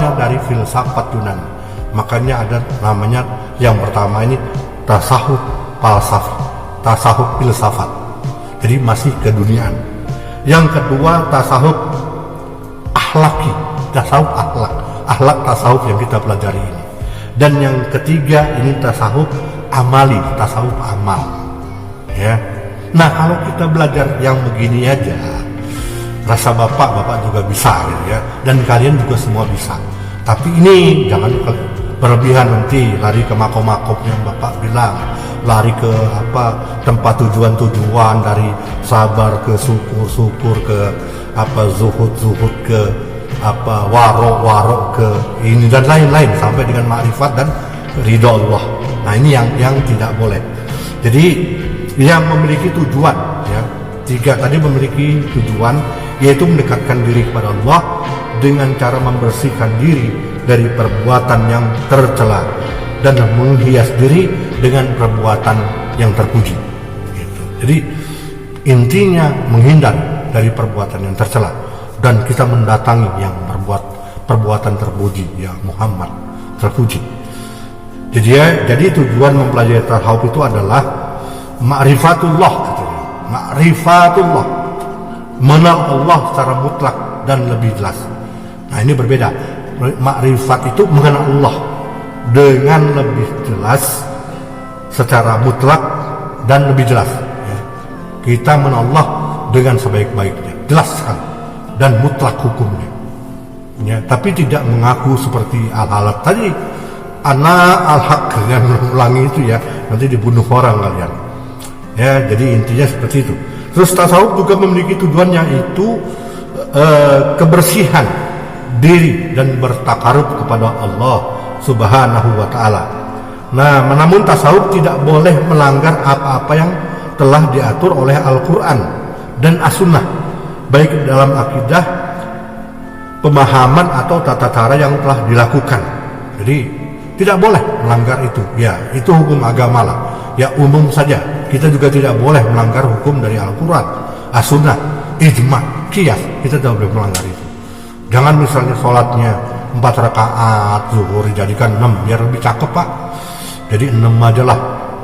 awalnya dari filsafat Yunani. Makanya ada namanya yang pertama ini tasawuf falsafah, tasawuf filsafat. Jadi masih keduniaan. Yang kedua tasawuf akhlaki, tasawuf akhlak tasawuf yang kita pelajari ini. Dan yang ketiga ini tasawuf amali, tasawuf amal. Ya. Nah, kalau kita belajar yang begini aja, rasa bapak juga bisa gitu ya. Dan kalian juga semua bisa. Tapi ini jangan berlebihan nanti lari ke makom-makom yang bapak bilang, lari ke tempat tujuan dari sabar ke syukur ke zuhud ke waro ke ini dan lain-lain sampai dengan makrifat dan ridho Allah. Nah, ini yang tidak boleh. Jadi yang memiliki tujuan ya, tiga tadi memiliki tujuan, yaitu mendekatkan diri kepada Allah dengan cara membersihkan diri dari perbuatan yang tercela dan menghias diri dengan perbuatan yang terpuji gitu. Jadi intinya menghindar dari perbuatan yang tercela dan kita mendatangi yang berbuat perbuatan terpuji, ya Muhammad terpuji. Jadi tujuan mempelajari tasawuf itu adalah ma'rifatullah, ma'rifatullah, mengenal Allah secara mutlak dan lebih jelas. Nah, ini berbeda. Makrifat itu mengenal Allah dengan lebih jelas secara mutlak dan lebih jelas ya. Kita mengenal Allah dengan sebaik-baiknya, jelas sekali, dan mutlak hukumnya ya. Tapi tidak mengaku seperti al-halak tadi, ana al-haq yang mengulangi itu ya, nanti dibunuh orang kalian ya. Jadi intinya seperti itu. Terus tasawuf juga memiliki tujuannya itu kebersihan diri dan bertakarub kepada Allah Subhanahu wa ta'ala. Nah, namun tasawuf tidak boleh melanggar apa-apa yang telah diatur oleh Al-Quran dan As-Sunnah, baik dalam akidah, pemahaman atau tata cara yang telah dilakukan. Jadi tidak boleh melanggar itu ya, itu hukum agama lah ya, umum saja. Kita juga tidak boleh melanggar hukum dari Al-Quran, As-Sunnah, ijma, qiyas. Kita tidak boleh melanggar itu. Jangan misalnya sholatnya 4 rakaat zuhur dijadikan 6 biar lebih cakep pak, jadi 6 aja lah.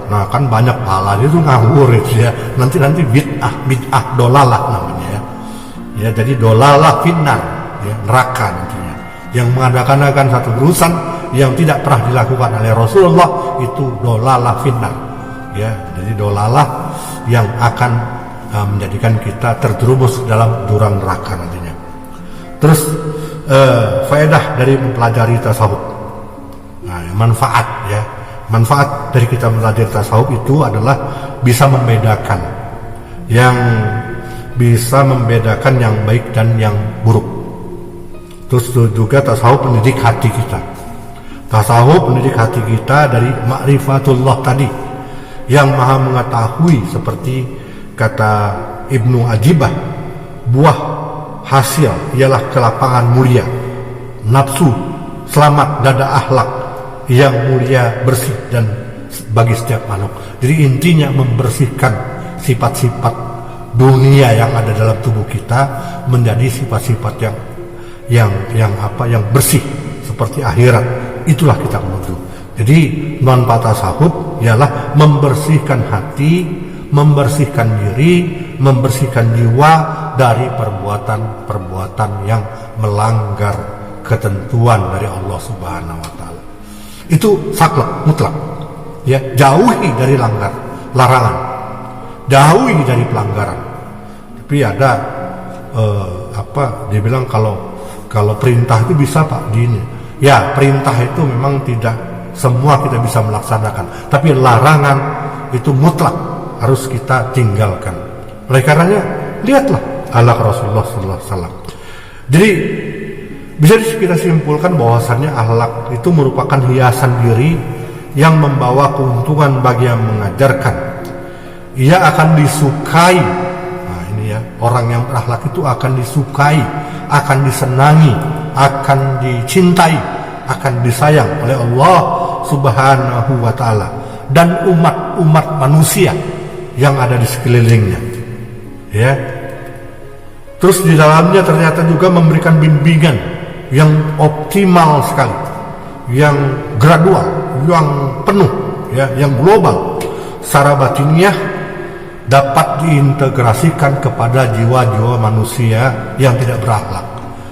Nah, kan banyak pahala itu ngawur itu ya. Nanti bid'ah dolalah namanya ya. Jadi dolalah finnar ya, neraka nantinya. Yang mengadakan satu urusan yang tidak pernah dilakukan oleh Rasulullah itu dolalah finnar ya. Jadi dolalah yang akan menjadikan kita terjerumus dalam jurang neraka nantinya. Terus faedah dari mempelajari tasawuf, nah, manfaat dari kita mempelajari tasawuf itu adalah bisa membedakan yang baik dan yang buruk. Terus juga tasawuf mendidik hati kita. Tasawuf mendidik hati kita dari ma'rifatullah tadi, yang maha mengetahui, seperti kata Ibnu Ajibah, buah hasil ialah kelapangan mulia, nafsu, selamat dada akhlak yang mulia, bersih dan bagi setiap makhluk. Jadi intinya membersihkan sifat-sifat dunia yang ada dalam tubuh kita menjadi sifat-sifat yang bersih seperti akhirat. Itulah kita menuju. Jadi manfaat tasawuf ialah membersihkan hati, membersihkan diri, membersihkan jiwa dari perbuatan-perbuatan yang melanggar ketentuan dari Allah Subhanahu wa ta'ala. Itu saklek mutlak ya, jauhi dari larangan, jauhi dari pelanggaran. Tapi ada dibilang kalau perintah itu bisa pak gini ya, perintah itu memang tidak semua kita bisa melaksanakan, tapi larangan itu mutlak harus kita tinggalkan. Oleh karenanya lihatlah akhlak Rasulullah sallallahu alaihi wasallam. Jadi bisa kita simpulkan bahwasannya akhlak itu merupakan hiasan diri yang membawa keuntungan bagi yang mengajarkan. Ia akan disukai. Nah, ini ya, orang yang berakhlak itu akan disukai, akan disenangi, akan dicintai, akan disayang oleh Allah Subhanahu wa ta'ala dan umat-umat manusia yang ada di sekelilingnya ya. Terus di dalamnya ternyata juga memberikan bimbingan yang optimal sekali, yang gradual, yang penuh, ya, yang global, secara batiniah dapat diintegrasikan kepada jiwa-jiwa manusia yang tidak berakhlak.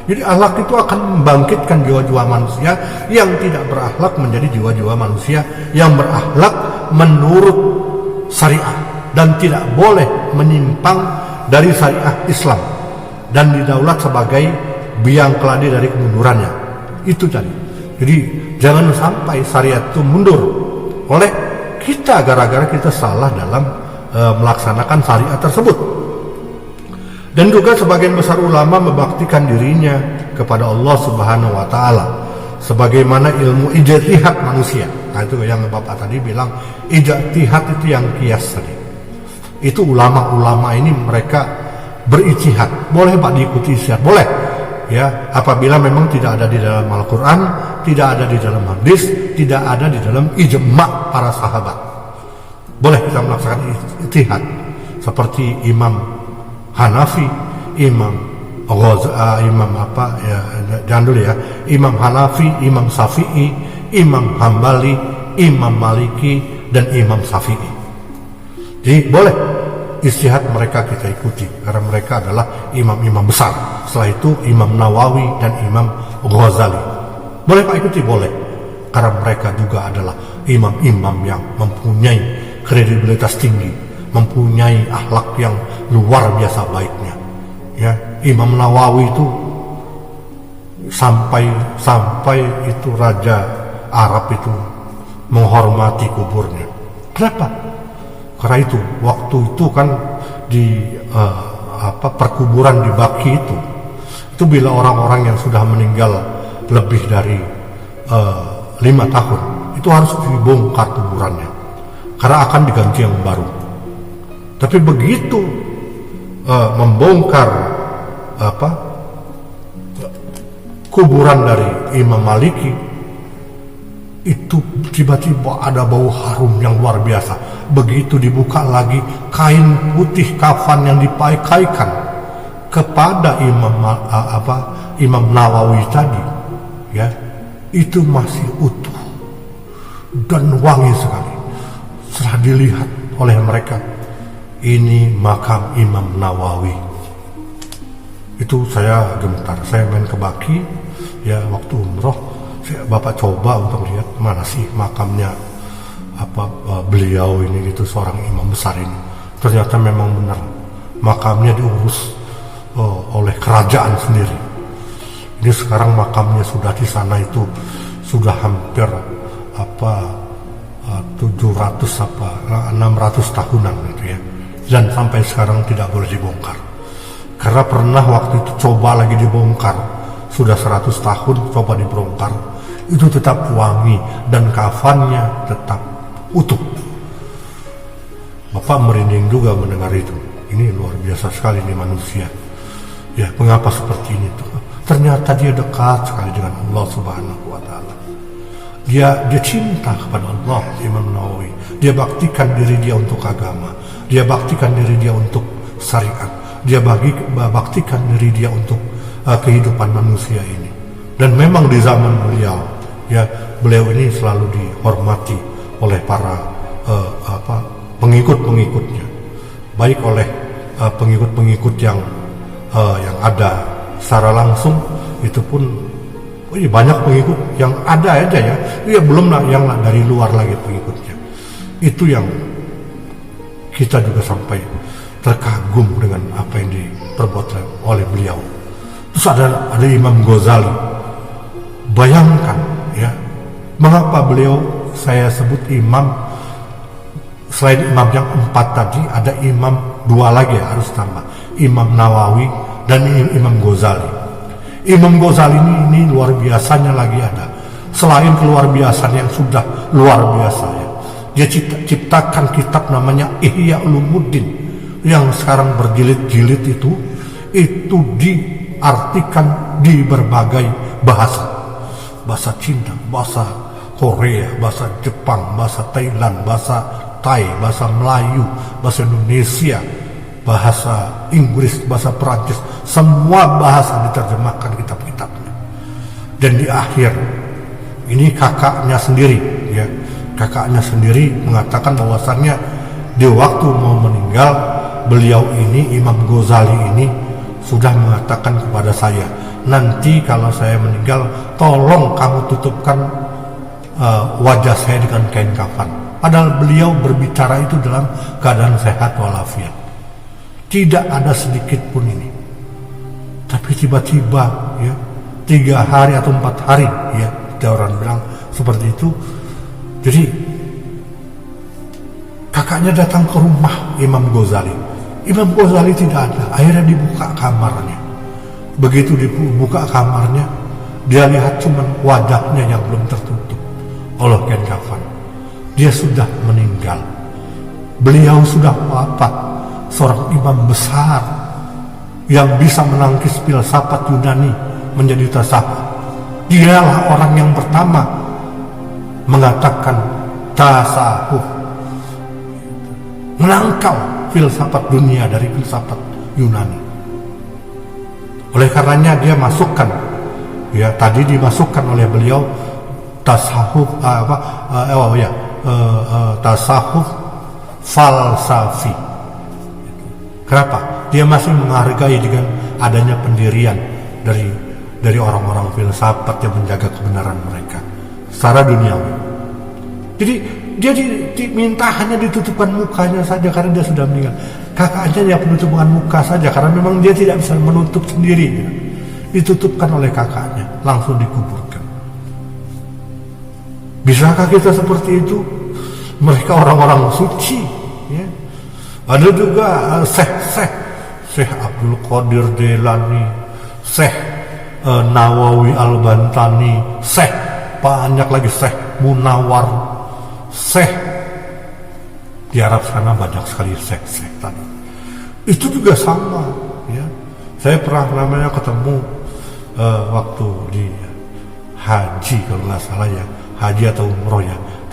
Jadi akhlak itu akan membangkitkan jiwa-jiwa manusia yang tidak berakhlak menjadi jiwa-jiwa manusia yang berakhlak menurut syariah dan tidak boleh menyimpang dari syariah Islam dan didaulat sebagai biang keladi dari kemundurannya. Itu tadi. Jadi jangan sampai syariat itu mundur oleh kita gara-gara kita salah dalam melaksanakan syariat tersebut. Dan juga sebagian besar ulama membaktikan dirinya kepada Allah Subhanahu wa taala sebagaimana ilmu ijtihad manusia. Nah, itu yang Bapak tadi bilang ijtihad itu yang kias tadi. Itu ulama-ulama ini mereka berijtihad. Boleh Pak diikuti ijtihad? Boleh. Ya, apabila memang tidak ada di dalam Al-Qur'an, tidak ada di dalam hadis, tidak ada di dalam ijma' para sahabat. Boleh kita melaksanakan ijtihad seperti Imam Hanafi, Imam Imam Hanafi, Imam Syafi'i, Imam Hambali, Imam Maliki, dan Imam Syafi'i. Jadi boleh ijtihad mereka kita ikuti karena mereka adalah imam-imam besar. Setelah itu Imam Nawawi dan Imam Ghazali. Boleh Pak ikuti? Boleh. Karena mereka juga adalah imam-imam yang mempunyai kredibilitas tinggi, mempunyai akhlak yang luar biasa baiknya. Ya, Imam Nawawi itu sampai itu raja Arab itu menghormati kuburnya. Kenapa? Karena itu waktu itu kan di perkuburan di Baki itu bila orang-orang yang sudah meninggal lebih dari 5 tahun itu harus dibongkar kuburannya karena akan diganti yang baru. Tapi begitu membongkar kuburan dari Imam Maliki, itu tiba-tiba ada bau harum yang luar biasa. Begitu dibuka lagi kain putih kafan yang dipakaikan kepada Imam Nawawi tadi, ya, itu masih utuh dan wangi sekali. Setelah dilihat oleh mereka, ini makam Imam Nawawi. Itu saya gemetar. Saya main ke Baki, ya, waktu umroh, Bapak coba untuk lihat mana sih makamnya beliau ini, gitu, seorang imam besar ini. Ternyata memang benar makamnya diurus oleh kerajaan sendiri. Ini sekarang makamnya sudah di sana itu sudah hampir 600 tahunan gitu ya. Dan sampai sekarang tidak boleh dibongkar. Karena pernah waktu itu coba lagi dibongkar, sudah 100 tahun coba dibongkar, itu tetap wangi dan kafannya tetap utuh. Bapak merinding juga mendengar itu. Ini luar biasa sekali nih manusia. Ya, mengapa seperti ini tuh? Ternyata dia dekat sekali dengan Allah Subhanahu wa taala. Dia cinta kepada Allah, Imam Nawawi. Dia baktikan diri dia untuk agama. Dia baktikan diri dia untuk syariat. Dia baktikan diri dia untuk kehidupan manusia ini. Dan memang di zaman beliau, ya, beliau ini selalu dihormati oleh para pengikut-pengikutnya, baik oleh pengikut-pengikut yang ada secara langsung, itu pun banyak pengikut yang ada aja ya, belum yang dari luar lagi pengikutnya. Itu yang kita juga sampai terkagum dengan apa yang diperbuat oleh beliau. Terus ada Imam Ghazali. Bayangkan ya, mengapa beliau saya sebut imam, selain imam yang 4 tadi ada imam 2 lagi ya, harus tambah, Imam Nawawi dan Imam Ghazali. Imam Ghazali ini luar biasanya lagi ada, selain keluar biasanya yang sudah luar biasa ya. Dia ciptakan kitab namanya Ihya Ulumuddin yang sekarang berjilid-jilid, itu diartikan di berbagai bahasa Cina, bahasa Korea, bahasa Jepang, bahasa Thailand, bahasa Thai, bahasa Melayu, bahasa Indonesia, bahasa Inggris, bahasa Perancis, semua bahasa diterjemahkan kitab-kitabnya. Dan di akhir ini kakaknya sendiri mengatakan bahwasannya di waktu mau meninggal, beliau ini, Imam Ghazali ini, sudah mengatakan kepada saya, nanti kalau saya meninggal tolong kamu tutupkan wajah saya dengan kain kafan. Padahal beliau berbicara itu dalam keadaan sehat walafiat, tidak ada sedikit pun ini. Tapi tiba-tiba 3 hari atau 4 hari ada orang bilang seperti itu. Jadi kakaknya datang ke rumah Imam Ghazali. Imam Ghazali tidak ada. Akhirnya dibuka kamarnya. Begitu dibuka kamarnya, dia lihat cuma wajahnya yang belum tertutup oleh kain kafan. Dia sudah meninggal. Beliau sudah wafat. Seorang imam besar yang bisa menangkis filsafat Yunani menjadi tasawuf. Dialah orang yang pertama mengatakan tasawuf, menangkal filsafat dunia dari filsafat Yunani. Oleh karenanya dia masukkan, tadi dimasukkan oleh beliau tasawuf tasawuf falsafi. Kenapa? Dia masih menghargai dengan adanya pendirian dari orang-orang filsafat yang menjaga kebenaran mereka secara duniawi. Jadi dia diminta hanya ditutupkan mukanya saja karena dia sudah meninggal. Kakaknya yang penutupkan muka saja karena memang dia tidak bisa menutup sendiri. Ditutupkan oleh kakaknya, langsung dikuburkan. Bisakah kita seperti itu? Mereka orang-orang suci. Ada juga Syekh Abdul Qadir Jailani, Syekh Nawawi Al-Bantani, Syekh banyak lagi, Syekh Munawar, Syekh di Arab sana banyak sekali Syekh tadi. Itu juga sama. Saya pernah ketemu waktu di haji kalau nggak salah haji atau umroh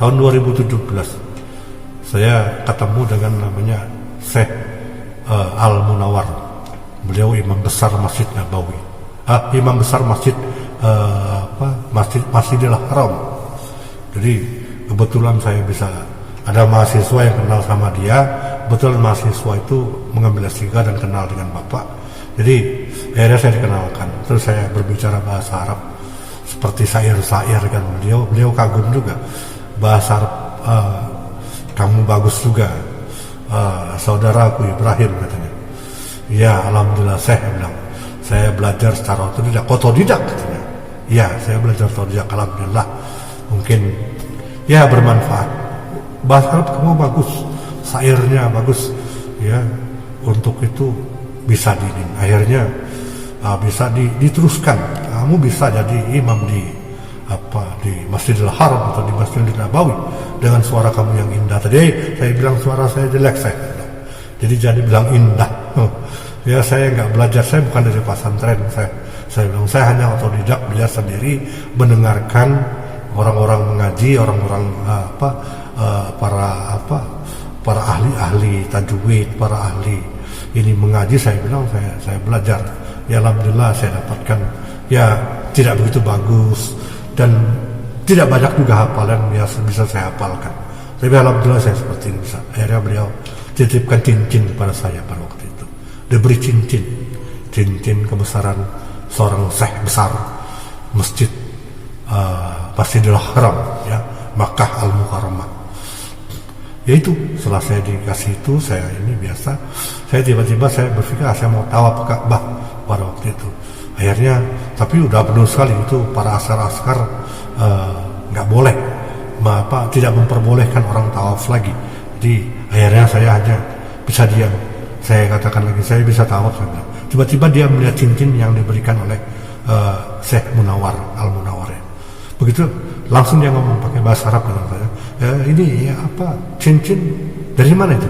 tahun 2017. Saya ketemu dengan namanya Syekh Al-Munawar. Beliau imam besar Masjid Nabawi, imam besar Masjidil Haram. Jadi kebetulan saya bisa ada mahasiswa yang kenal sama dia. Betul mahasiswa itu mengambil S3 dan kenal dengan bapak. Jadi akhirnya saya dikenalkan. Terus saya berbicara bahasa Arab seperti syair-syair kan. Beliau kagum juga bahasa Arab. Kamu bagus juga, saudaraku Ibrahim, katanya. Ya alhamdulillah, saya bilang saya belajar secara otodidak katanya. Ya saya belajar otodidak, alhamdulillah. Mungkin bermanfaat. Bahasa Arab kamu bagus, syairnya bagus, untuk itu bisa akhirnya bisa diteruskan. Kamu bisa jadi imam di Masjidil Haram atau di Masjidil Nabawi dengan suara kamu yang indah. Tadi saya bilang suara saya jelek, jadi bilang indah. Saya nggak belajar, saya bukan dari pesantren. Saya bilang saya hanya otodidak, belajar sendiri, mendengarkan orang-orang mengaji, orang-orang para ahli tajwid, para ahli ini mengaji. Saya bilang saya belajar. Alhamdulillah saya dapatkan tidak begitu bagus dan tidak banyak juga hafalan yang bisa saya hafalkan. Tapi alhamdulillah saya seperti ini bisa. Akhirnya beliau titipkan cincin kepada saya pada waktu itu. Diberi cincin kebesaran seorang syekh besar Masjid Masjidil Haram, Makkah Al-Mukarramah. Yaitu setelah saya dikasih itu, saya ini biasa, saya tiba-tiba saya berpikir saya mau tawaf ke Ka'bah pada waktu itu. Akhirnya, tapi udah penuh sekali itu, para askar-askar nggak boleh, tidak memperbolehkan orang tawaf lagi. Jadi akhirnya saya hanya bisa diam. Saya katakan lagi, saya bisa tawaf. Tiba-tiba dia melihat cincin yang diberikan oleh Syekh Munawar Al-Munawar. Begitu langsung dia ngomong pakai bahasa Arab dengan saya. Ini cincin dari mana itu?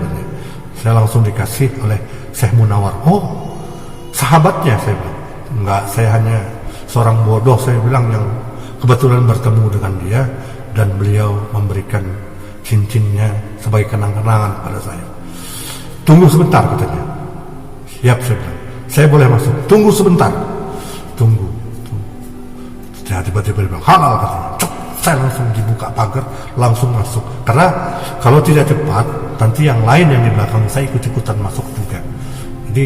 Saya langsung dikasih oleh Syekh Munawar. Oh, sahabatnya, saya bilang. Enggak, saya hanya seorang bodoh, saya bilang, yang kebetulan bertemu dengan dia dan beliau memberikan cincinnya sebagai kenang-kenangan pada saya. Tunggu sebentar, katanya. Siap, saya bilang. Saya boleh masuk. Tunggu sebentar. Tunggu. Ya, tiba-tiba dia bilang halal katanya. Cep, saya langsung dibuka pagar, langsung masuk. Karena kalau tidak cepat, nanti yang lain yang di belakang saya ikut-ikutan masuk juga. Jadi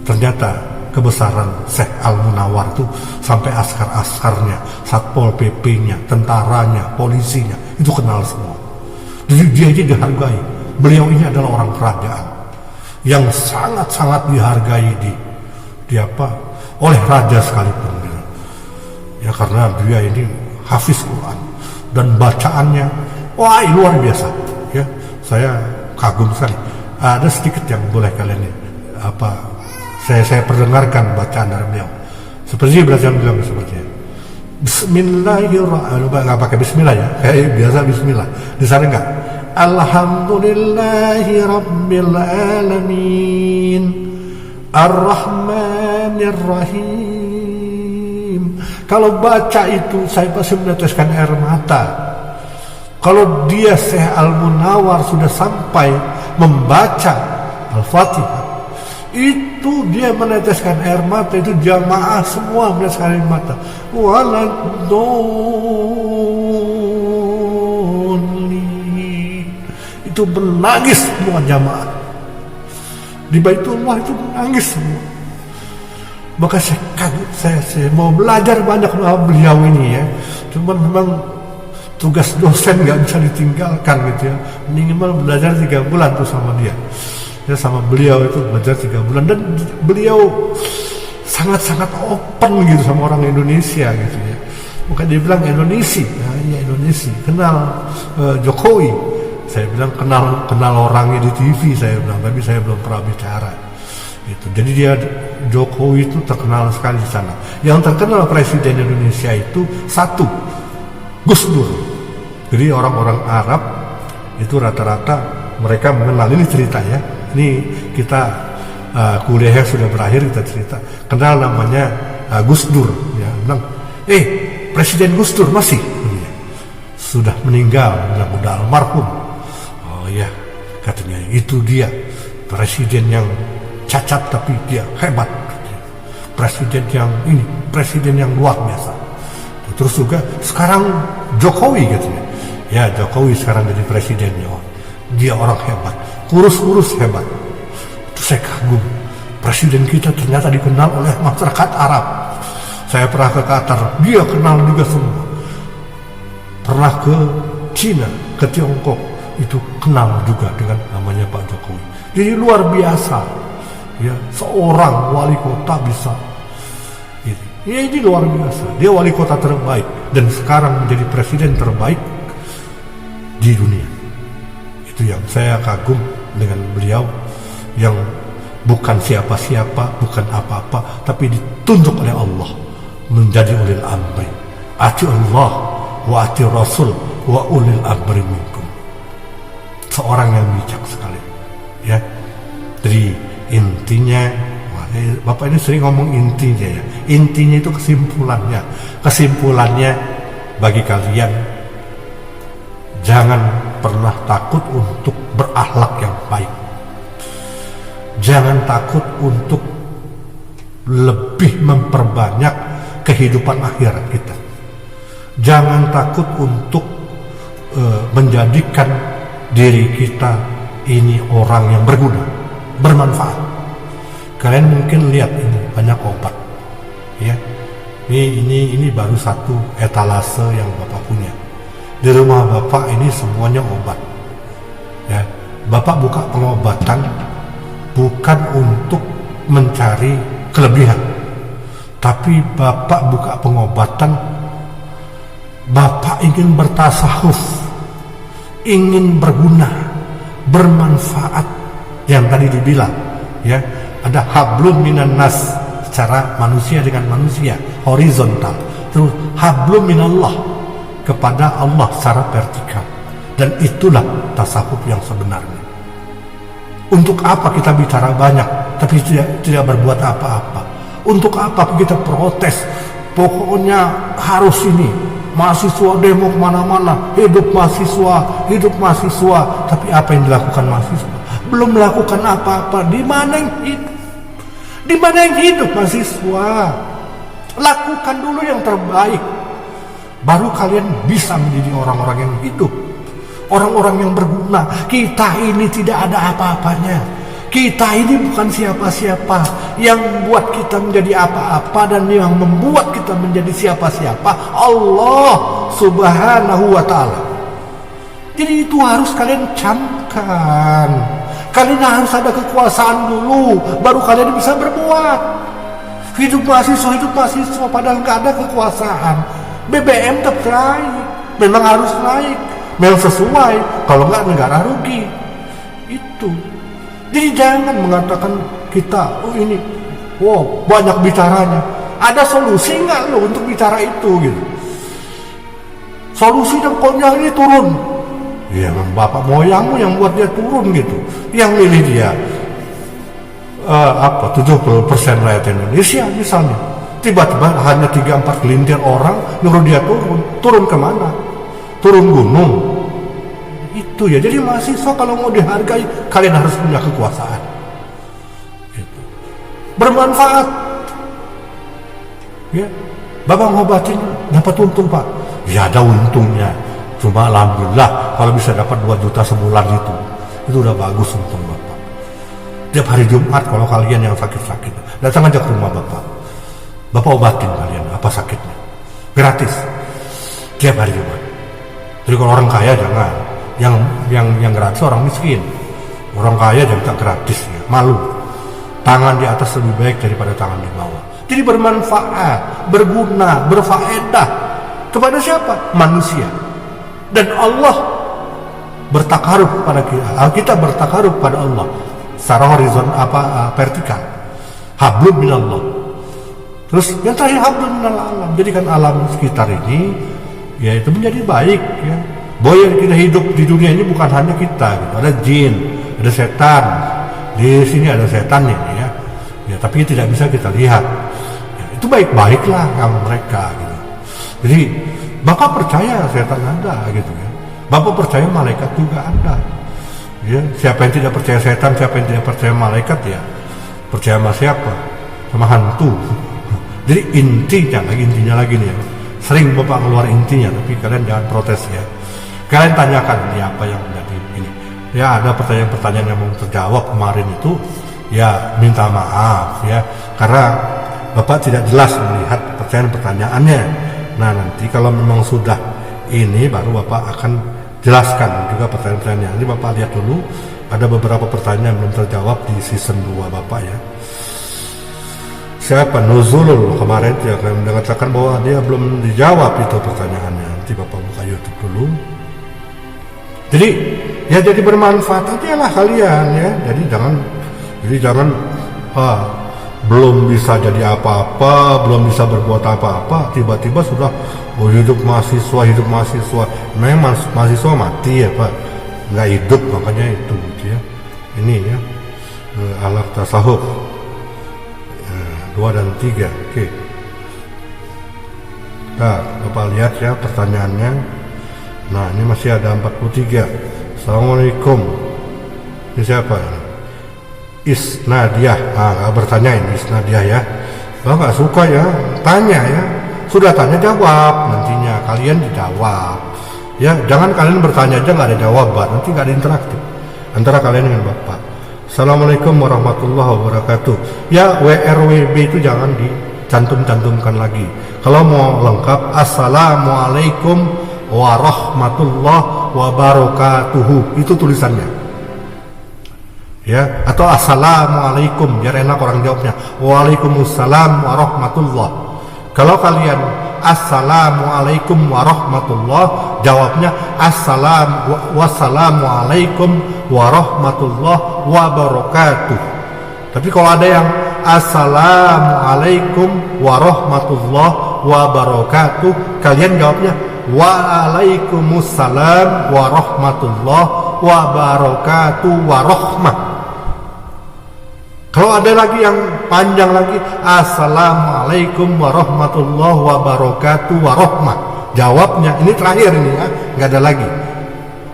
ternyata kebesaran Syekh Al-Munawar itu sampai askar-askarnya, Satpol PP-nya, tentaranya, polisinya, itu kenal semua. Jadi dia aja dihargai. Beliau ini adalah orang kerajaan yang sangat-sangat dihargai di apa oleh raja sekalipun gitu. Ya karena dia ini hafiz Quran dan bacaannya wah luar biasa ya, saya kagum sekali. Ada sedikit yang boleh kalian saya perdengarkan bacaan dari beliau seperti belajar bilang seperti Bismillahirrahmanirrahim, nggak pakai Bismillah ya, kayak biasa Bismillah di sana enggak. Alhamdulillahi Rabbil Alamin Ar-Rahmanir-Rahim. Kalau baca itu saya pasti meneteskan air mata. Kalau dia Syekh Al-Munawar sudah sampai membaca Al-Fatihah, itu dia meneteskan air mata, itu jamaah semua meneteskan air mata. Itu menangis semua jamaah di Baitullah, itu menangis semua. Maka saya kaget, saya mau belajar banyak sama beliau ini ya. Cuman memang tugas dosen nggak bisa ditinggalkan gitu ya. Minimal belajar 3 bulan tuh sama dia. Ya sama beliau itu belajar 3 bulan dan beliau sangat-sangat open gitu sama orang Indonesia gitu ya. Maka dia bilang Indonesia, nah, iya Indonesia. Kenal Jokowi. Saya bilang kenal orangnya di TV, saya bilang, tapi saya belum pernah bicara. Gitu. Jadi dia Jokowi itu terkenal sekali di sana. Yang terkenal presiden Indonesia itu satu, Gus Dur. Jadi orang-orang Arab itu rata-rata mereka mengenal, ini cerita ya. Ini kita kuliahnya sudah berakhir, kita cerita. Kenal namanya Gus Dur. Ya, bilang, Presiden Gus Dur masih? Sudah meninggal, udah almarhum. Oh ya, katanya itu dia presiden yang cacat tapi dia hebat. Presiden yang ini, presiden yang luar biasa. Terus juga sekarang Jokowi katanya. Ya Jokowi sekarang jadi presidennya. Dia orang hebat, kurus hebat. Itu saya kagum. Presiden kita ternyata dikenal oleh masyarakat Arab. Saya pernah ke Qatar, dia kenal juga semua. Pernah ke Cina, ke Tiongkok, itu kenal juga dengan namanya Pak Jokowi. Jadi luar biasa. Ya, seorang wali kota bisa. Ya, ini luar biasa. Dia wali kota terbaik dan sekarang menjadi presiden terbaik di dunia. Itu yang saya kagum dengan beliau, yang bukan siapa-siapa, bukan apa-apa, tapi ditunjuk oleh Allah menjadi ulil amri. Ati Allah wa ati Rasul wa ulil amri minkum. Seorang yang bijak sekali. Ya. Jadi intinya, Bapak ini sering ngomong intinya ya. Intinya itu kesimpulannya. Kesimpulannya bagi kalian, jangan pernah takut untuk berakhlak yang baik. Jangan takut untuk lebih memperbanyak kehidupan akhirat kita. Jangan takut untuk menjadikan diri kita ini orang yang berguna, bermanfaat. Kalian mungkin lihat ini banyak obat, ya. Ini baru satu etalase yang Bapak punya. Di rumah Bapak ini semuanya obat, ya. Bapak buka pengobatan bukan untuk mencari kelebihan, tapi Bapak buka pengobatan, Bapak ingin bertasawuf, ingin berguna, bermanfaat. Yang tadi dibilang, ya, ada hablum minan nas secara manusia dengan manusia, horizontal. Terus hablum minallah, kepada Allah secara vertikal. Dan itulah tasawuf yang sebenarnya. Untuk apa kita bicara banyak tapi tidak berbuat apa-apa? Untuk apa kita protes? Pokoknya harus ini, mahasiswa demo kemana-mana, hidup mahasiswa, tapi apa yang dilakukan mahasiswa? Belum melakukan apa-apa. Di mana yang hidup? Di mana yang hidup mahasiswa? Lakukan dulu yang terbaik, baru kalian bisa menjadi orang-orang yang hidup, orang-orang yang berguna. Kita ini tidak ada apa-apanya. Kita ini bukan siapa-siapa. Yang membuat kita menjadi apa-apa dan yang membuat kita menjadi siapa-siapa Allah Subhanahu wa ta'ala. Jadi itu harus kalian camkan. Kalian harus ada kekuasaan dulu, baru kalian bisa berbuat. Hidup mahasiswa padahal nggak ada kekuasaan. BBM tetap naik, memang harus naik, memang sesuai. Kalau nggak negara rugi. Itu. Jadi jangan mengatakan kita, ini, banyak bicaranya. Ada solusi nggak lo untuk bicara itu gitu? Solusi dan konyol ini turun. Ya, bapak moyangmu yang buat dia turun gitu. Yang milih dia 70% rakyat Indonesia misalnya. Tiba-tiba hanya 3-4 gelintir orang nyuruh dia turun kemana? Turun gunung. Itu ya. Jadi mahasiswa kalau mau dihargai, kalian harus punya kekuasaan. Gitu. Bermanfaat. Ya, bapak ngobatin dapat untung pak. Ya ada untungnya. Cuma alhamdulillah kalau bisa dapat 2 juta sebulan itu udah bagus untung bapak. Tiap hari Jumat kalau kalian yang sakit-sakit, datang aja ke rumah bapak. Bapak obatin kalian apa sakitnya, gratis. Tiap hari Jumat. Jadi kalau orang kaya jangan, yang gratis orang miskin. Orang kaya jangan tak gratis ya, malu. Tangan di atas lebih baik daripada tangan di bawah. Jadi bermanfaat, berguna, berfaedah kepada siapa? Manusia. Dan Allah bertakarub pada kita bertakarub pada Allah secara horizon vertikal. Hablum minallah. Terus yang terakhir hablum minal alam. Jadikan alam sekitar ini ya itu menjadi baik ya. Bahwa yang kita hidup di dunia ini bukan hanya kita gitu. Ada jin, ada setan. Di sini ada setan ya. Ya tapi tidak bisa kita lihat. Ya, itu baik-baiklah sama mereka gitu. Jadi Bapak percaya setan ada gitu ya. Bapak percaya malaikat juga ada. Ya, siapa yang tidak percaya setan, siapa yang tidak percaya malaikat ya percaya sama siapa? Sama hantu. Jadi intinya lagi nih ya. Sering Bapak keluar intinya, tapi kalian jangan protes ya. Kalian tanyakan ini apa yang menjadi ini. Ya ada pertanyaan-pertanyaan yang mau terjawab kemarin itu, ya minta maaf ya, karena Bapak tidak jelas melihat pertanyaan-pertanyaannya. Nah nanti kalau memang sudah ini baru Bapak akan jelaskan juga pertanyaan-pertanyaan. Ini Bapak lihat dulu, ada beberapa pertanyaan yang belum terjawab di season 2 Bapak ya. Siapa? Nuzulul kemarin ya, kalian mengatakan bahwa dia belum dijawab itu pertanyaannya. Nanti Bapak buka YouTube dulu. Jadi ya jadi bermanfaat aja lah kalian ya. Jadi jangan belum bisa jadi apa-apa, belum bisa berbuat apa-apa, tiba-tiba sudah hidup mahasiswa. Memang mahasiswa mati ya Pak, nggak hidup, makanya itu gitu ya. Ini ya alat tasawuf 2 dan 3. Oke. Nah, Bapak lihat ya pertanyaannya. Nah, ini masih ada 43. Assalamualaikum. Ini siapa? Isnadiah. Bertanya ini Isnadiah ya. Kalau nggak suka ya, tanya ya. Sudah tanya jawab, nantinya kalian dijawab. Ya, jangan kalian bertanya aja nggak ada jawaban, nanti nggak ada interaktif antara kalian dengan Bapak. Assalamualaikum warahmatullahi wabarakatuh. Ya, WRWB itu jangan dicantum-cantumkan lagi. Kalau mau lengkap, Assalamualaikum warahmatullahi wabarakatuh. Itu tulisannya. Ya, atau Assalamualaikum, biar enak orang jawabnya. Waalaikumsalam warahmatullah. Kalau kalian Assalamualaikum warahmatullah, jawabnya Wassalamualaikum warahmatullah wabarakatuh. Tapi kalau ada yang Assalamualaikum warahmatullah wabarakatuh, kalian jawabnya Waalaikumsalam warahmatullah wabarakatuh warahmah. Kalau ada lagi yang panjang lagi, Assalamualaikum warahmatullahi wabarakatuh warahmah. Jawabnya, ini terakhir ini ya, nggak ada lagi.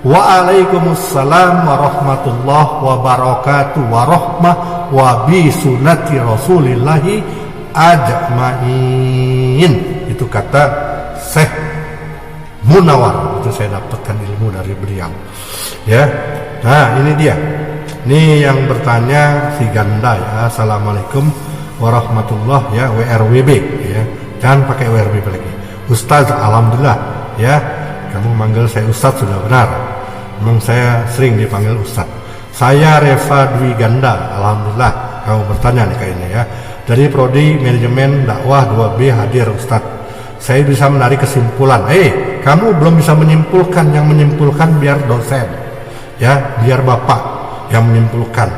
Waalaikumsalam warahmatullahi wabarakatuh warahmah wa bi sunnati Rasulillahi ajmain. Itu kata Syekh Munawar, itu saya dapatkan ilmu dari beliau ya. Nah ini dia, ini yang bertanya si Ganda ya. Assalamualaikum warahmatullahi ya, WRWB ya, jangan pakai WRWB lagi. Ustaz, alhamdulillah ya, kamu manggil saya Ustaz sudah benar. Memang saya sering dipanggil Ustaz. Saya Reva Dwi Ganda, alhamdulillah kamu bertanya nih kayaknya ya, dari Prodi Manajemen Dakwah 2B hadir Ustaz. Saya bisa menarik kesimpulan. Kamu belum bisa menyimpulkan, yang menyimpulkan biar dosen ya, biar bapak yang menyimpulkan.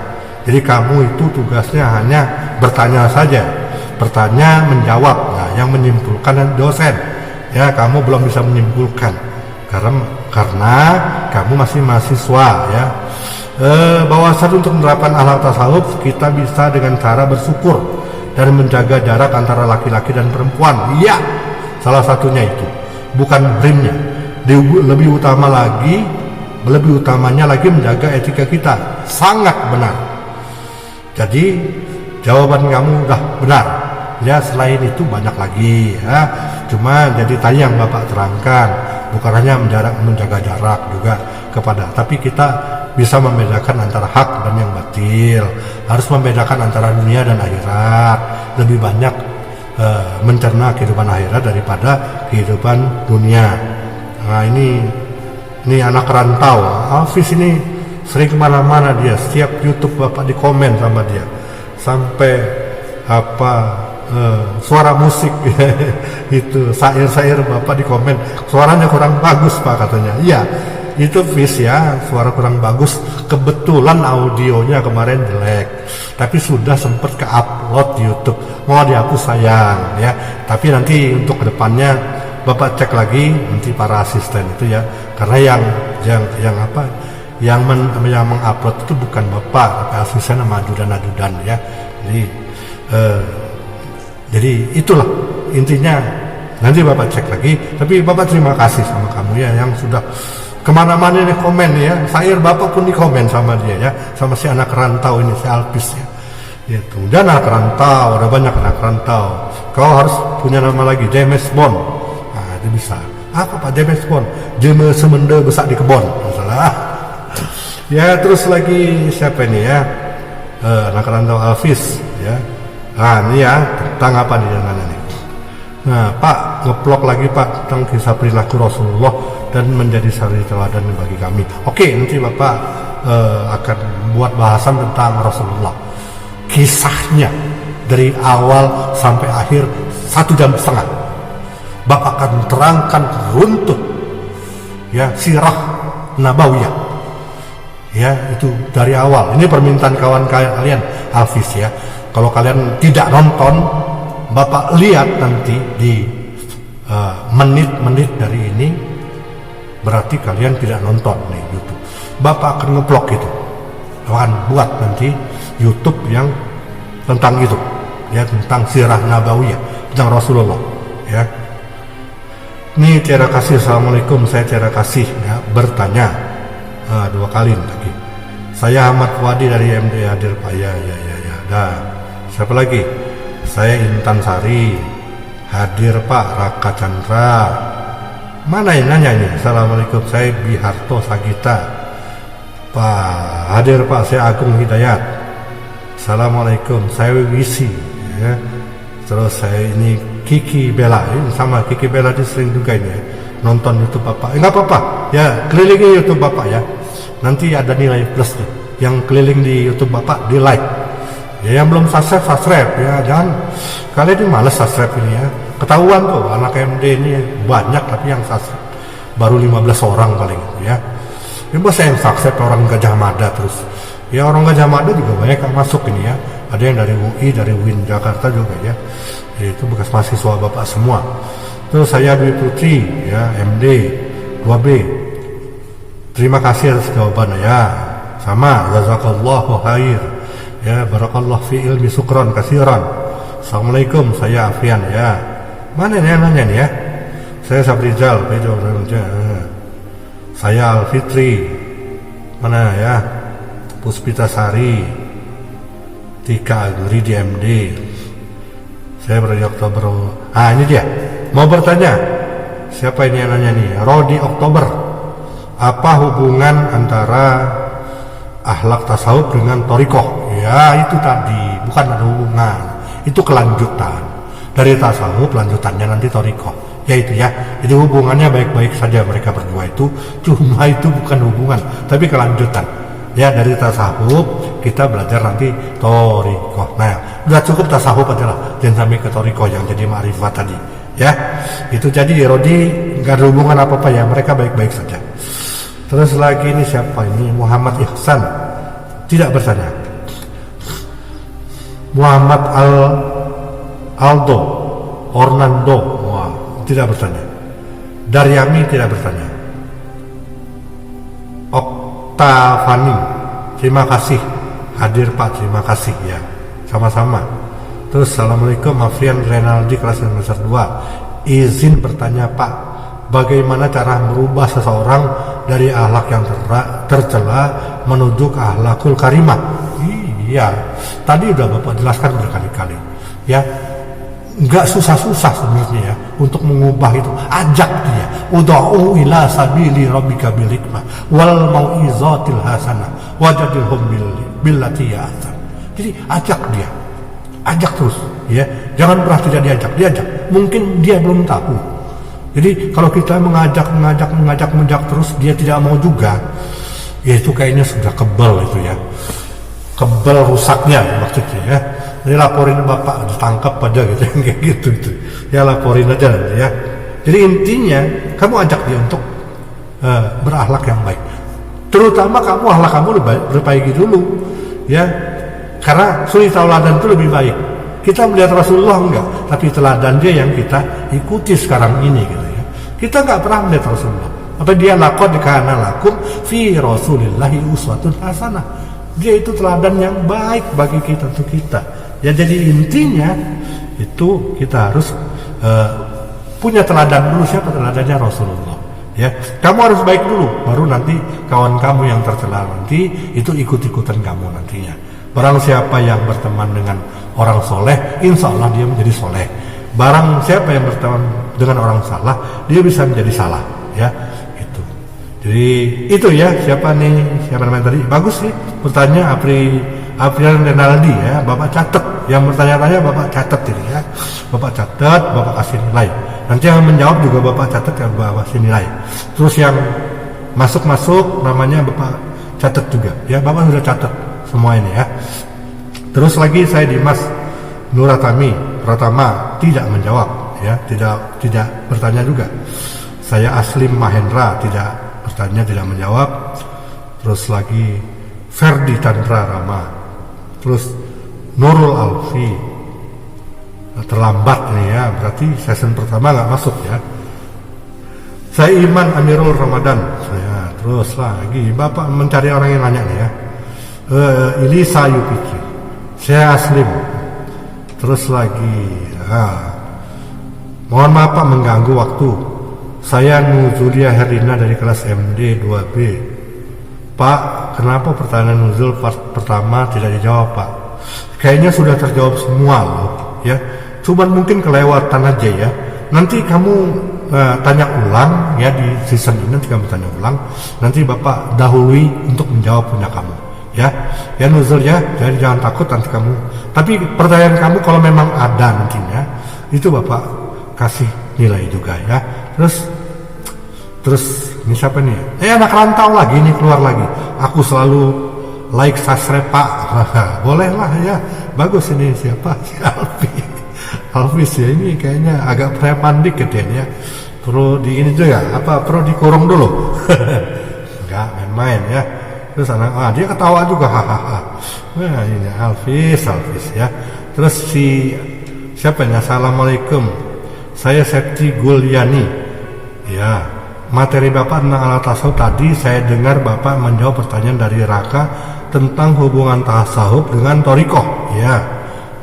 Jadi kamu itu tugasnya hanya bertanya saja, bertanya menjawab. Nah yang menyimpulkan dosen ya, kamu belum bisa menyimpulkan karena kamu masih mahasiswa ya. Bahwasanya untuk menerapkan akhlak tasawuf kita bisa dengan cara bersyukur dan menjaga jarak antara laki-laki dan perempuan. Iya, salah satunya itu, bukan rimnya. Lebih utamanya lagi menjaga etika kita. Sangat benar. Jadi jawaban kamu udah benar ya. Selain itu banyak lagi ya, cuma jadi tadi yang Bapak terangkan, bukan hanya menjaga jarak juga kepada, tapi kita bisa membedakan antara hak dan yang batil, harus membedakan antara dunia dan akhirat, lebih banyak mencerna kehidupan akhirat daripada kehidupan dunia. Nah ini anak rantau, Hafiz ini sering kemana-mana dia, setiap YouTube Bapak di komen sama dia, sampai suara musik itu syair-syair Bapak di komen, suaranya kurang bagus Pak katanya. Iya itu Fis ya, suara kurang bagus, kebetulan audionya kemarin jelek, tapi sudah sempat ke upload di YouTube, mau dihapus sayang ya. Tapi nanti untuk kedepannya Bapak cek lagi nanti para asisten itu ya, karena yang mengupload itu bukan Bapak, tapi asisten sama ajudan ya. Jadi itulah intinya, nanti Bapak cek lagi. Tapi Bapak terima kasih sama kamu ya, yang sudah kemana-mana nih komen ya, syair Bapak pun di komen sama dia ya, sama si anak rantau ini, si Alpis ya. Gitu. Dan anak rantau, ada banyak anak rantau. Kau harus punya nama lagi, James Bond. Nah itu bisa. Apa Pak James Bond? James semende besar di kebon. Masalah. Ya terus lagi siapa ini ya? Anak rantau Alpis ya. Nah ini ya, tentang apa nih jangan nih? Nah Pak, ngeplok lagi Pak tentang kisah perilaku Rasulullah dan menjadi suri teladan bagi kami. Oke, nanti Bapak akan buat bahasan tentang Rasulullah, kisahnya dari awal sampai akhir 1,5 jam. Bapak akan terangkan runtut ya sirah nabawiyah ya, itu dari awal. Ini permintaan kawan kalian Hafiz ya, kalau kalian tidak nonton, Bapak lihat nanti di menit-menit dari ini, berarti kalian tidak nonton nih YouTube. Bapak akan ngeblok itu, akan buat nanti YouTube yang tentang itu ya, tentang sirah nabawiyah, tentang Rasulullah ya. Ini Tiara Kasih, assalamualaikum, saya Tiara Kasih ya, bertanya 2 kali lagi. Saya Ahmad Fuadi dari MD hadir Pak ya. Dah siapa lagi? Saya Intan Sari hadir Pak. Raka Chandra, mana yang nanya ini? Assalamualaikum, saya Biharto Sagita Pak hadir Pak. Saya Agung Hidayat, assalamualaikum. Saya Wisi ya. Terus saya ini Kiki Bella, ini sama Kiki Bella di sering juga ini ya, nonton YouTube Bapak. Enggak apa-apa ya, kelilingi YouTube Bapak ya, nanti ada nilai plus nih. Yang keliling di YouTube Bapak di like ya, yang belum subscribe ya, jangan kalian ini males subscribe ini ya. Ketahuan tuh anak MD ini banyak, tapi yang subscribe baru 15 orang paling ya. Ini saya yang subscribe orang Gajah Mada terus ya, orang Gajah Mada juga banyak yang masuk ini ya, ada yang dari UI, dari UIN Jakarta juga ya, itu bekas mahasiswa Bapak semua. Terus saya Dwi Putri ya, MD 2B, terima kasih atas jawabannya ya, sama jazakallahu khair ya, barakallah fi ilmi sukron kasiran. Assalamualaikum, saya Afian ya. Mana nih nanya nih ya? Saya Sabrizal, saya Alfitri, mana ya? Puspita Sari, Tika Agri di MD. Saya periode Oktober. Ini dia. Mau bertanya. Siapa ini yang nanya nih? Rodi Oktober. Apa hubungan antara akhlak tasawuf dengan torikoh? Ya itu tadi, bukan ada hubungan. Itu kelanjutan dari tasawuf, lanjutannya nanti torikoh. Ya itu ya. Jadi hubungannya baik-baik saja mereka berdua itu. Cuma itu bukan hubungan, tapi kelanjutan. Ya dari tasawuf kita belajar nanti torikoh. Nah, udah cukup tasawuf aja lah, jangan sampai ke torikoh yang jadi ma'rifat tadi. Ya, itu jadi Rodi nggak ada hubungan apa-apa ya, mereka baik-baik saja. Terus lagi ini siapa ini? Muhammad Ihsan tidak bertanya. Muhammad Aldo Orlando tidak bertanya. Daryami tidak bertanya. Oktavani, terima kasih hadir Pak, terima kasih ya, sama-sama. Terus assalamualaikum, Afrian Renaldi kelas semester 2. Izin bertanya Pak, bagaimana cara merubah seseorang dari akhlak yang tercela menuju ke akhlakul karimah? Iya, tadi udah Bapak jelaskan berkali-kali ya. Nggak susah-susah sebenarnya ya untuk mengubah itu. Ajak dia, ud'u ila sabili rabbika bil hikmah wal mau'izatil hasanah wajadilhum billati ahsan. Jadi ajak dia, ajak terus ya, jangan pernah tidak diajak. Mungkin dia belum tahu. Jadi kalau kita mengajak terus dia tidak mau juga, ya itu kayaknya sudah kebal itu ya, kebal rusaknya maksudnya ya. Jadi laporin Bapak, ditangkap aja gitu, kayak gitu. Ya laporin aja ya. Jadi intinya kamu ajak dia untuk berakhlak yang baik. Terutama kamu akhlak kamu perbaiki dulu ya. Karena suri tauladan itu lebih baik. Kita melihat Rasulullah enggak, tapi teladan dia yang kita ikuti sekarang ini gitu ya. Kita enggak pernah melihat Rasulullah. Apa dia laqad kana lakum fi Rasulillahi uswatun hasanah. Dia itu teladan yang baik bagi kita untuk kita. Ya jadi intinya itu kita harus punya teladan dulu. Siapa teladannya? Rasulullah. Ya, kamu harus baik dulu, baru nanti kawan kamu yang tercela nanti itu ikut-ikutan kamu nantinya. Barang siapa yang berteman dengan orang soleh, insya Allah dia menjadi soleh. Barang siapa yang berteman dengan orang salah, dia bisa menjadi salah. Ya, itu. Jadi itu ya. Siapa namanya tadi? Bagus sih. Bertanya Afrian Renaldi ya, Bapak catat. Yang bertanya-tanya Bapak catat ini ya. Bapak catat, Bapak kasih nilai. Nanti yang menjawab juga Bapak catat ya, Bapak kasih nilai. Terus yang masuk namanya Bapak catat juga. Ya, Bapak sudah catat semua ini ya. Terus lagi saya Dimas Nuratami Pratama tidak menjawab ya, tidak bertanya juga. Saya Aslim Mahendra tidak bertanya, tidak menjawab. Terus lagi Ferdi Chandra Rama. Terus Nurul Alfi terlambat nih ya, berarti season pertama nggak masuk ya. Saya Iman Amirul Ramadan. Terus lagi Bapak mencari orang yang nanya nih ya. Ilisa Yupitri. Saya Aslim. Terus lagi mohon maaf Pak mengganggu waktu. Saya Nuzulia Herlina dari kelas MD 2B. Pak, kenapa pertanyaan nuzul part pertama tidak dijawab Pak? Kayaknya sudah terjawab semua loh ya. Cuman mungkin kelewatan aja ya. Nanti kamu tanya ulang ya di season ini, nanti kamu tanya ulang. Nanti Bapak dahului untuk menjawab punya kamu ya. Ya nuzul ya, jadi jangan takut nanti kamu. Tapi pertanyaan kamu kalau memang ada nantinya, itu Bapak kasih nilai juga ya. Terus ini siapa nih? Anak rantau lagi nih, keluar lagi. Aku selalu like subscribe Pak. Boleh lah ya. Bagus ini siapa? Si Alvis ya, ini kayaknya agak preman dikit ya. Perlu di ini juga apa? Perlu dikurung dulu. Enggak main-main ya. Terus dia ketawa juga. Nah ini Alvis ya. Terus siapa nih? Assalamualaikum. Saya Septi Guliani. Ya. Materi Bapak tentang alat tasawuf tadi saya dengar Bapak menjawab pertanyaan dari Raka tentang hubungan tasawuf dengan torikoh ya.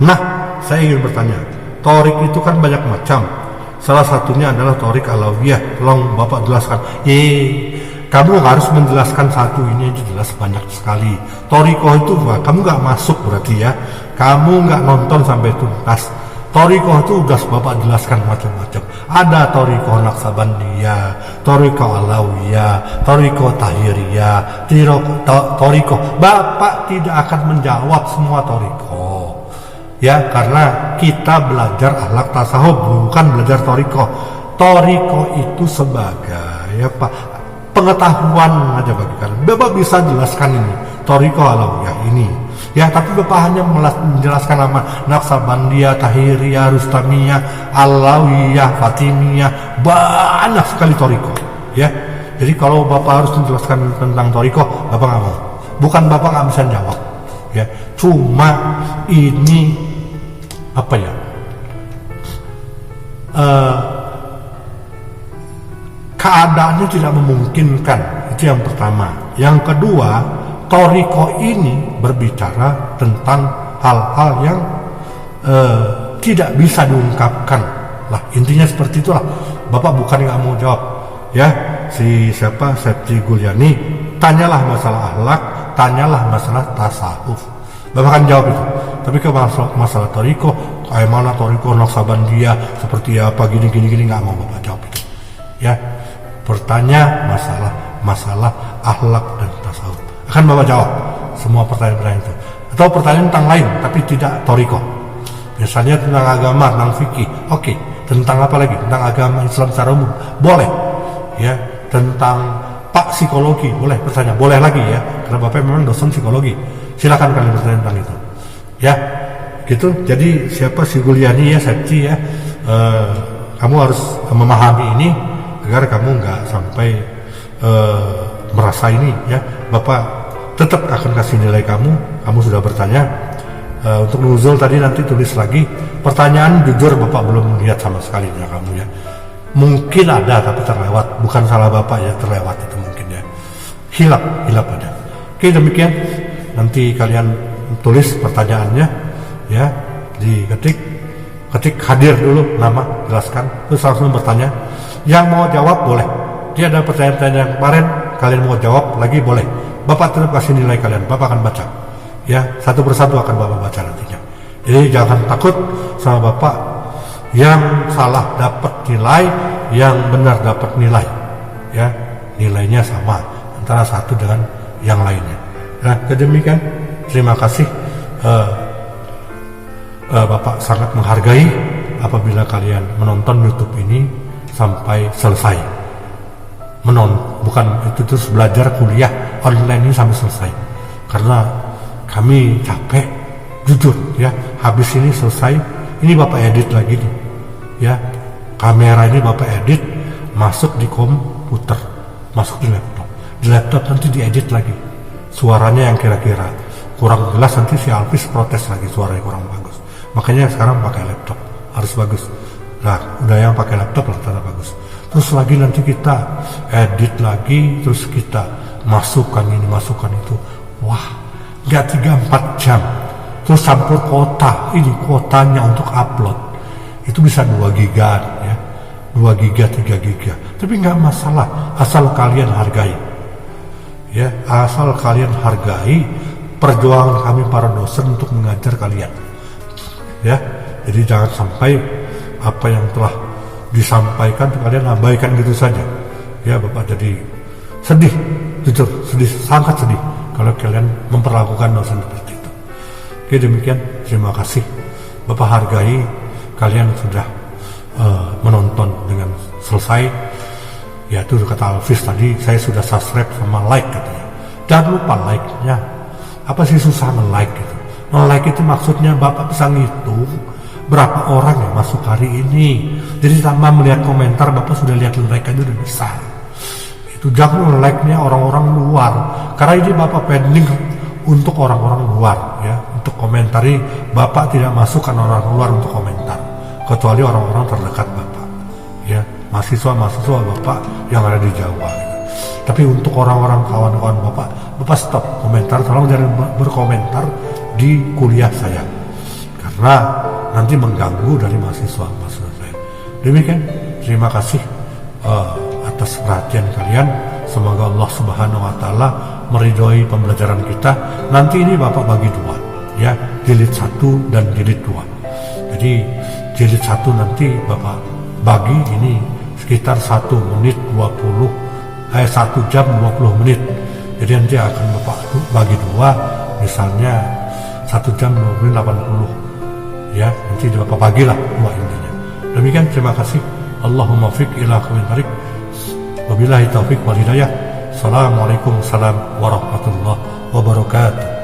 Nah saya ingin bertanya, torik itu kan banyak macam, salah satunya adalah torik alawiyah. Tolong Bapak jelaskan. Kamu harus menjelaskan satu ini aja, jelas banyak sekali. Torikoh itu kamu nggak masuk berarti ya, kamu nggak nonton sampai tuntas. Thariqah itu udah Bapak jelaskan macam-macam. Ada Thariqah Naqsabandiyah, Thariqah Alawiyah, Thariqah Tahiriyah, Thariqah. Bapak tidak akan menjawab semua Thariqah. Ya, karena kita belajar akhlak tasawuf, bukan belajar Thariqah. Thariqah itu sebagai Pak pengetahuan aja bagi kalian. Bapak bisa jelaskan ini Thariqah Alawiyah ini. Ya, tapi Bapak hanya menjelaskan nama Naqsabandiyah, Tahiriyah, Rustamiyah, Alawiyah, Fatimiyah, banyak sekali Thariqah. Ya, jadi kalau Bapak harus menjelaskan tentang Thariqah, Bapak nggak mau. Bukan Bapak nggak bisa jawab. Ya, cuma ini apa ya? Keadaannya tidak memungkinkan. Itu yang pertama. Yang kedua, Thariqah ini berbicara tentang hal-hal yang tidak bisa diungkapkan. Lah, intinya seperti itulah. Bapak bukan nggak mau jawab. Ya, Septi Gulyani, tanyalah masalah akhlak, tanyalah masalah tasawuf. Bapak akan jawab itu. Tapi ke masalah Thariqah, kayak mana Thariqah Naqsabandiyah, seperti apa gini nggak mau Bapak jawab itu. Ya, bertanya masalah akhlak dan tasawuf. Akan Bapak jawab semua pertanyaan-pertanyaan itu. Atau pertanyaan tentang lain tapi tidak Thariqah. Misalnya tentang agama, tentang fikih. Oke. Tentang apa lagi? Tentang agama Islam secara umum. Boleh. Ya, tentang Pak psikologi, boleh bertanya. Boleh lagi ya. Karena Bapak memang dosen psikologi. Silakan kalian bertanya tentang itu. Ya. Gitu. Jadi siapa si Gulyani ya, Septi ya. Kamu harus memahami ini agar kamu nggak sampai merasa ini ya. Bapak tetap akan kasih nilai kamu sudah bertanya. Untuk nuzul tadi nanti tulis lagi. Pertanyaan jujur Bapak belum melihat sama sekali ya kamu ya. Mungkin ada tapi terlewat. Bukan salah Bapak ya, terlewat itu mungkin ya. Hilap ada. Oke, demikian. Nanti kalian tulis pertanyaannya ya, ketik hadir dulu nama, jelaskan, terus langsung bertanya. Yang mau jawab boleh. Dia ada pertanyaan-pertanyaan yang kemarin kalian mau jawab lagi boleh. Bapak tetap kasih nilai kalian, Bapak akan baca. Ya, satu persatu akan Bapak baca nantinya. Jadi jangan takut sama Bapak. Yang salah dapat nilai, yang benar dapat nilai. Ya, nilainya sama antara satu dengan yang lainnya. Nah, demikian. Terima kasih. Bapak sangat menghargai apabila kalian menonton YouTube ini sampai selesai. Bukan itu terus belajar kuliah online ini sampai selesai. Karena kami capek, jujur ya. Habis ini selesai, ini Bapak edit lagi nih. Ya, kamera ini Bapak edit, masuk di komputer, masuk di laptop. Di laptop nanti diedit lagi. Suaranya yang kira-kira kurang jelas, nanti si Alvis protes lagi suaranya kurang bagus. Makanya sekarang pakai laptop, harus bagus. Nah, udah yang pakai laptop rata-rata bagus. Terus lagi nanti kita edit lagi, terus kita masukkan ini, masukkan itu. Wah, nggak 3-4 jam. Terus campur kuota, ini kuotanya untuk upload. Itu bisa 2 giga ya. 2 giga, 3 giga. Tapi nggak masalah, asal kalian hargai. Ya, asal kalian hargai perjuangan kami para dosen untuk mengajar kalian. Ya, jadi jangan sampai apa yang telah disampaikan kalian abaikan gitu saja. Ya, Bapak jadi sedih, jujur sedih, sangat sedih kalau kalian memperlakukan dosen seperti itu. Oke, demikian. Terima kasih. Bapak hargai kalian sudah menonton dengan selesai. Ya, itu kata Alvis tadi, saya sudah subscribe sama like katanya. Jangan lupa like-nya. Apa sih susah nge-like gitu? Nge-like itu maksudnya Bapak bisa ngitung berapa orang yang masuk hari ini. Jadi tanpa melihat komentar, Bapak sudah lihat like aja udah bisa. Itu jangan like-nya orang-orang luar. Karena ini Bapak pending untuk orang-orang luar ya. Untuk komentari, Bapak tidak masukkan orang luar untuk komentar. Kecuali orang-orang terdekat Bapak. Ya, mahasiswa-mahasiswa Bapak yang ada di Jawa. Gitu. Tapi untuk orang-orang kawan-kawan Bapak stop komentar. Tolong jangan berkomentar di kuliah saya. Karena nanti mengganggu dari mahasiswa saya. Demikian, terima kasih atas perhatian kalian. Semoga Allah Subhanahu wa Ta'ala meridhoi pembelajaran kita. Nanti ini Bapak bagi 2 ya, jilid 1 dan jilid 2. Jadi jilid 1 nanti Bapak bagi ini sekitar 1 menit 20 1 jam 20 menit. Jadi nanti akan Bapak bagi 2, misalnya 1 jam 20 menit 80 ya, nanti Bapak bagilah 2 intinya. Demikian, terima kasih. Allahumma fiq ila aqwamit thariq. Wabillahi taufiq wal hidayah. Assalamualaikum warahmatullahi wabarakatuh.